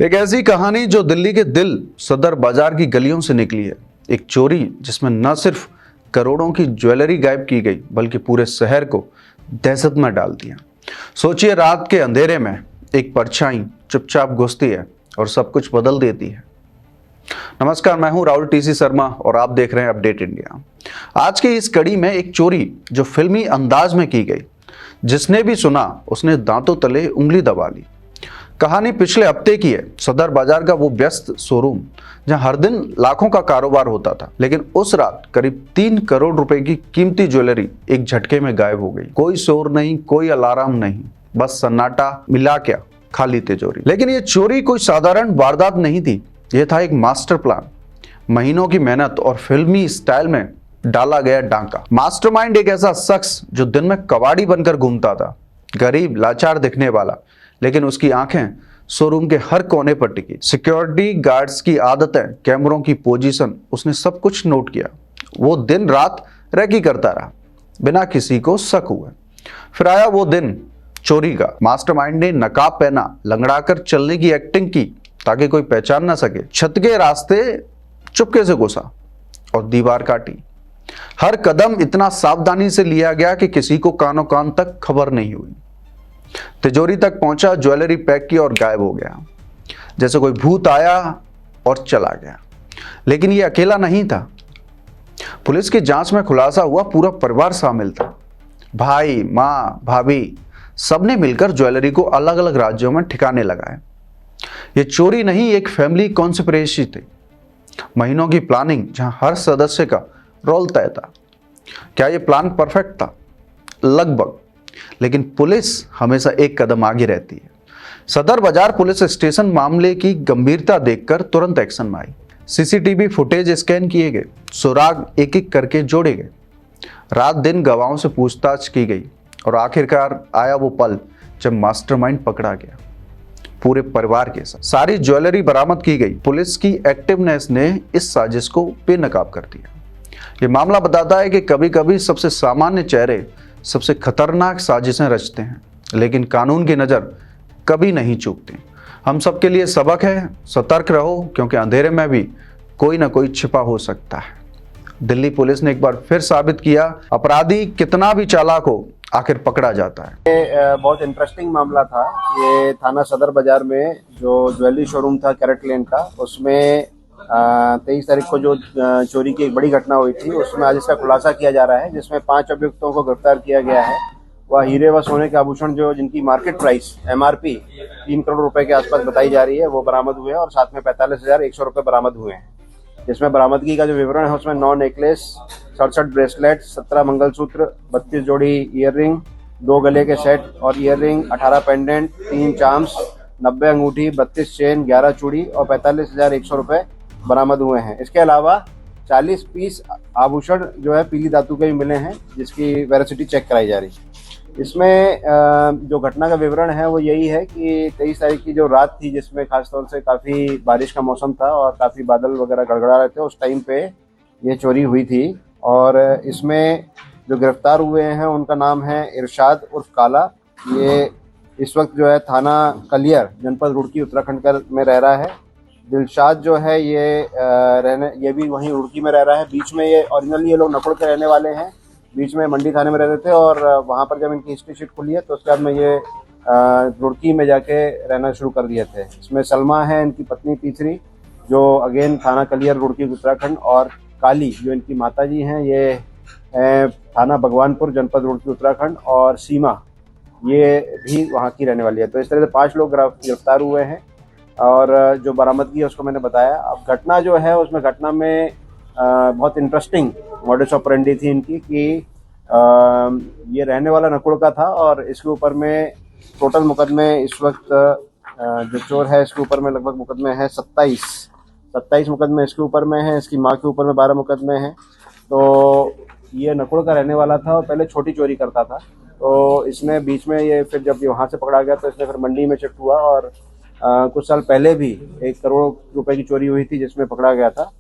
एक ऐसी कहानी जो दिल्ली के दिल सदर बाजार की गलियों से निकली है। एक चोरी जिसमें न सिर्फ करोड़ों की ज्वेलरी गायब की गई बल्कि पूरे शहर को दहशत में डाल दिया। सोचिए, रात के अंधेरे में एक परछाई चुपचाप घुसती है और सब कुछ बदल देती है। नमस्कार, मैं हूं राहुल टीसी शर्मा और आप देख रहे हैं अपडेट इंडिया। आज की इस कड़ी में एक चोरी जो फिल्मी अंदाज में की गई, जिसने भी सुना उसने दांतों तले उंगली दबा ली। कहानी पिछले हफ्ते की है। सदर बाजार का वो व्यस्त शोरूम जहां हर दिन लाखों का कारोबार होता था, लेकिन उस रात करीब 3 करोड़ रुपए की कीमती ज्वेलरी एक झटके में गायब हो गई। कोई शोर नहीं, कोई अलार्म नहीं, बस सन्नाटा मिला क्या खाली तिजोरी। लेकिन ये चोरी कोई साधारण वारदात नहीं थी, यह था एक मास्टर प्लान, महीनों की मेहनत और फिल्मी स्टाइल में डाला गया डांका। मास्टरमाइंड एक ऐसा शख्स जो दिन में कबाड़ी बनकर घूमता था, गरीब लाचार दिखने वाला, लेकिन उसकी आंखें शोरूम के हर कोने पर टिकी। सिक्योरिटी गार्ड्स की आदतें, कैमरों की पोजीशन, उसने सब कुछ नोट किया। वो दिन रात रेकी करता रहा बिना किसी को शक हुए। फिर आया वो दिन चोरी का। मास्टरमाइंड ने नकाब पहना, लंगड़ाकर चलने की एक्टिंग की ताकि कोई पहचान ना सके। छत के रास्ते चुपके से घुसा और दीवार काटी। हर कदम इतना सावधानी से लिया गया कि किसी को कानों कान तक खबर नहीं हुई। तिजोरी तक पहुंचा, ज्वेलरी पैक की और गायब हो गया, जैसे कोई भूत आया और चला गया। लेकिन यह अकेला नहीं था। पुलिस की जांच में खुलासा हुआ पूरा परिवार शामिल था। भाई, मां, भाभी, सबने मिलकर ज्वेलरी को अलग अलग राज्यों में ठिकाने लगाए। यह चोरी नहीं, एक फैमिली कॉन्स्पिरेसी थी। महीनों की प्लानिंग जहां हर सदस्य का रोल तय था। क्या यह प्लान परफेक्ट था? लगभग। लेकिन पुलिस हमेशा एक कदम आगे रहती है। सदर बाजार पुलिस स्टेशन मामले की गंभीरता देखकर तुरंत एक्शन में आई। सीसीटीवी फुटेज स्कैन किए गए, सुराग एक एक करके जोड़े गए, रात दिन गवाहों से पूछताछ की गई और आखिरकार आया वो पल जब मास्टरमाइंड पकड़ा गया, पूरे परिवार के साथ। सारी ज्वेलरी बरामद की गई। पुलिस की एक्टिवनेस ने इस साजिश को बेनकाब कर दिया। ये मामला बताता है कि कभी कभी सबसे सामान्य चेहरे सबसे खतरनाक साजिशें रचते हैं, लेकिन कानून की नज़र कभी नहीं चूकते। हम सबके लिए सबक है, सतर्क रहो, क्योंकि अंधेरे में भी कोई ना कोई छिपा हो सकता है। दिल्ली पुलिस ने एक बार फिर साबित किया, अपराधी कितना भी चालाक हो, आखिर पकड़ा जाता है। ये बहुत इंटरेस्टिंग मामला था। ये थाना सदर बाजार में जो ज्वेलरी शोरूम था कैरेट लेन का, उसमें 23 तारीख को जो चोरी की एक बड़ी घटना हुई थी, उसमें आज इसका खुलासा किया जा रहा है, जिसमें 5 अभियुक्तों को गिरफ्तार किया गया है। वह हीरे व सोने के आभूषण जो जिनकी मार्केट प्राइस MRP 3 करोड़ रुपए के आसपास बताई जा रही है, वो बरामद हुए हैं और साथ में 45,100 रुपए बरामद हुए हैं। जिसमें बरामदगी का जो विवरण है उसमें 9 नेकलेस, 67 ब्रेसलेट, 17 मंगलसूत्र, 32 जोड़ी ईयररिंग, 2 गले के सेट और ईयररिंग, 18 पेंडेंट, 3 चाम्स, 90 अंगूठी, 32 चेन, 11 चूड़ी और 45,100 रुपए बरामद हुए हैं। इसके अलावा 40 पीस आभूषण जो है पीली धातु के भी मिले हैं, जिसकी वेरासिटी चेक कराई जा रही है। इसमें जो घटना का विवरण है वो यही है कि 23 तारीख की जो रात थी, जिसमें खासतौर से काफ़ी बारिश का मौसम था और काफ़ी बादल वगैरह गड़गड़ा रहे थे, उस टाइम पे ये चोरी हुई थी। और इसमें जो गिरफ्तार हुए हैं उनका नाम है इरशाद उर्फ काला। ये इस वक्त जो है थाना कलियर, जनपद रुड़की, उत्तराखंड में रह रहा है। दिलशाद जो है ये भी वहीं रुड़की में रह रहा है। बीच में ये ओरिजिनली ये लोग नकुड़ के रहने वाले हैं, बीच में मंडी थाने में रहते थे और वहाँ पर जब इनकी हिस्ट्री शीट खुली है तो उसके बाद में ये रुड़की में जाके रहना शुरू कर दिए थे। इसमें सलमा है इनकी पत्नी तीसरी, जो अगेन थाना कलियर रुड़की उत्तराखंड, और काली जो इनकी माताजी हैं ये थाना भगवानपुर, जनपद रुड़की उत्तराखंड, और सीमा ये भी वहाँ की रहने वाली है। तो इस तरह से 5 लोग गिरफ्तार हुए हैं और जो बरामदगी है उसको मैंने बताया। अब घटना जो है उसमें घटना में बहुत इंटरेस्टिंग मॉडस ऑपरेंडी थी इनकी कि ये रहने वाला नकुड़ का था और इसके ऊपर में टोटल मुकदमे इस वक्त जो चोर है इसके ऊपर में लगभग मुकदमे हैं 27 मुकदमे इसके ऊपर में है। इसकी माँ के ऊपर में 12 मुकदमे हैं। तो ये नकुड़ का रहने वाला था और पहले छोटी चोरी करता था। तो इसने बीच में ये फिर जब वहाँ से पकड़ा गया तो इसने फिर मंडी में शिफ्ट हुआ और कुछ साल पहले भी 1 करोड़ रुपए की चोरी हुई थी जिसमें पकड़ा गया था।